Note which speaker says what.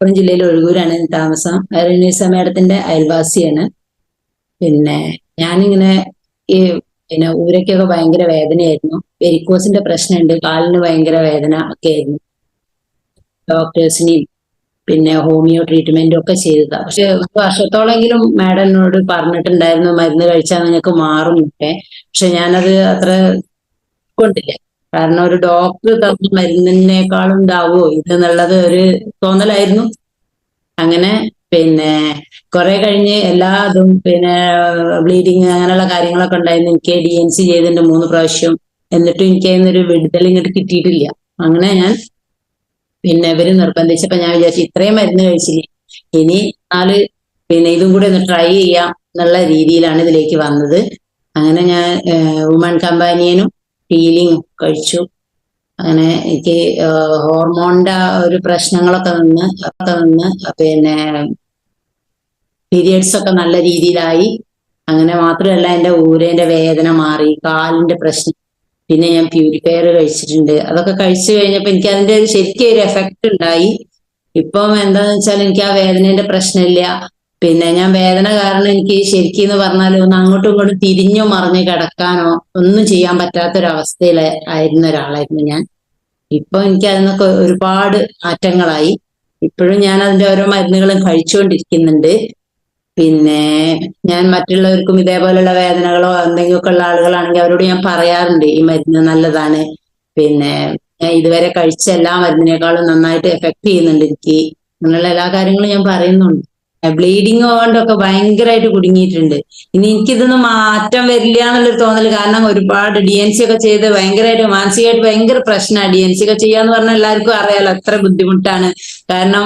Speaker 1: മലപ്പുറം ജില്ലയിലെ ഒഴുകൂരാണ് താമസം. റെനീസ മേഡത്തിന്റെ അയൽവാസിയാണ്. പിന്നെ ഞാനിങ്ങനെ ഈ ഊരയ്ക്കൊക്കെ ഭയങ്കര വേദനയായിരുന്നു. വെരിക്കോസിന്റെ പ്രശ്നമുണ്ട്, കാലിന് ഭയങ്കര വേദന ഒക്കെ ആയിരുന്നു. ഡോക്ടേഴ്സിനെയും പിന്നെ ഹോമിയോ ട്രീറ്റ്മെന്റും ഒക്കെ ചെയ്തതാ. പക്ഷെ ഒരു വർഷത്തോളെങ്കിലും മാഡം എന്നോട് പറഞ്ഞിട്ടുണ്ടായിരുന്നു മരുന്ന് കഴിച്ചാൽ നിങ്ങൾക്ക് മാറും ഒക്കെ. പക്ഷെ ഞാനത് അത്ര കൊണ്ടില്ല. കാരണം ഒരു ഡോക്ടർ തന്ന മരുന്നിനേക്കാളും ഇതാവോ ഇതെന്നുള്ളത് ഒരു തോന്നലായിരുന്നു. അങ്ങനെ പിന്നെ കുറെ കഴിഞ്ഞ് എല്ലാ ഇതും പിന്നെ ബ്ലീഡിങ് അങ്ങനെയുള്ള കാര്യങ്ങളൊക്കെ ഉണ്ടായിരുന്നു. എനിക്ക് DNC ചെയ്തിട്ടുണ്ട് 3 പ്രാവശ്യം. എന്നിട്ടും എനിക്ക് അതിനൊരു വിടുതൽ ഇങ്ങോട്ട് കിട്ടിയിട്ടില്ല. അങ്ങനെ ഞാൻ പിന്നെ ഇവര് നിർബന്ധിച്ചപ്പോ ഞാൻ വിചാരിച്ചു ഇത്രയും മരുന്ന് കഴിച്ചില്ലേ, ഇനി നാല് പിന്നെ ഇതും കൂടെ ഒന്ന് ട്രൈ ചെയ്യാം എന്നുള്ള രീതിയിലാണ് ഇതിലേക്ക് വന്നത്. അങ്ങനെ ഞാൻ വുമൺ കമ്പാനിയനും ഹീലിംഗ് കഴിച്ചു. അങ്ങനെ എനിക്ക് ഹോർമോണിന്റെ ഒരു പ്രശ്നങ്ങളൊക്കെ നിന്ന് പിന്നെ പീരിയഡ്സ് ഒക്കെ നല്ല രീതിയിലായി. അങ്ങനെ മാത്രമല്ല എന്റെ ഊരേന്റെ വേദന മാറി, കാലിന്റെ പ്രശ്നം. പിന്നെ ഞാൻ പ്യൂരിഫയർ കഴിച്ചിട്ടുണ്ട്. അതൊക്കെ കഴിച്ചു കഴിഞ്ഞപ്പോ എനിക്ക് അതിന്റെ ശരിക്കും ഒരു എഫക്റ്റ് ഉണ്ടായി. ഇപ്പം എന്താന്ന് വെച്ചാൽ എനിക്ക് ആ വേദനേന്റെ പ്രശ്നമില്ല. പിന്നെ ഞാൻ വേദന കാരണം എനിക്ക് ശരിക്കും എന്ന് പറഞ്ഞാൽ ഒന്ന് അങ്ങോട്ടും ഇങ്ങോട്ടും തിരിഞ്ഞോ മറിഞ്ഞോ കിടക്കാനോ ഒന്നും ചെയ്യാൻ പറ്റാത്തൊരവസ്ഥയിൽ ആയിരുന്ന ഒരാളായിരുന്നു ഞാൻ. ഇപ്പൊ എനിക്ക് അതിനൊക്കെ ഒരുപാട് മാറ്റങ്ങളായി. ഇപ്പോഴും ഞാൻ അതിന്റെ ഓരോ മരുന്നുകളും കഴിച്ചുകൊണ്ടിരിക്കുന്നുണ്ട്. പിന്നെ ഞാൻ മറ്റുള്ളവർക്കും ഇതേപോലെയുള്ള വേദനകളോ എന്തെങ്കിലുമൊക്കെ ഉള്ള ആളുകളാണെങ്കിൽ അവരോട് ഞാൻ പറയാറുണ്ട് ഈ മരുന്ന് നല്ലതാണ്. പിന്നെ ഞാൻ ഇതുവരെ കഴിച്ച എല്ലാ മരുന്നിനേക്കാളും നന്നായിട്ട് എഫക്ട് ചെയ്യുന്നുണ്ട് എനിക്ക്. അങ്ങനെയുള്ള എല്ലാ കാര്യങ്ങളും ഞാൻ പറയുന്നുണ്ട്. ബ്ലീഡിങ് കൊണ്ടൊക്കെ ഭയങ്കരമായിട്ട് കുടുങ്ങിയിട്ടുണ്ട്. ഇനി എനിക്കിതൊന്നും മാറ്റം വരില്ല എന്നുള്ളൊരു തോന്നൽ. കാരണം ഒരുപാട് DNC ഒക്കെ ചെയ്ത് ഭയങ്കരമായിട്ട് മാനസികമായിട്ട് ഭയങ്കര പ്രശ്നമാണ്. DNC ഒക്കെ ചെയ്യാന്ന് പറഞ്ഞാൽ എല്ലാവർക്കും അറിയാലോ എത്ര ബുദ്ധിമുട്ടാണ്. കാരണം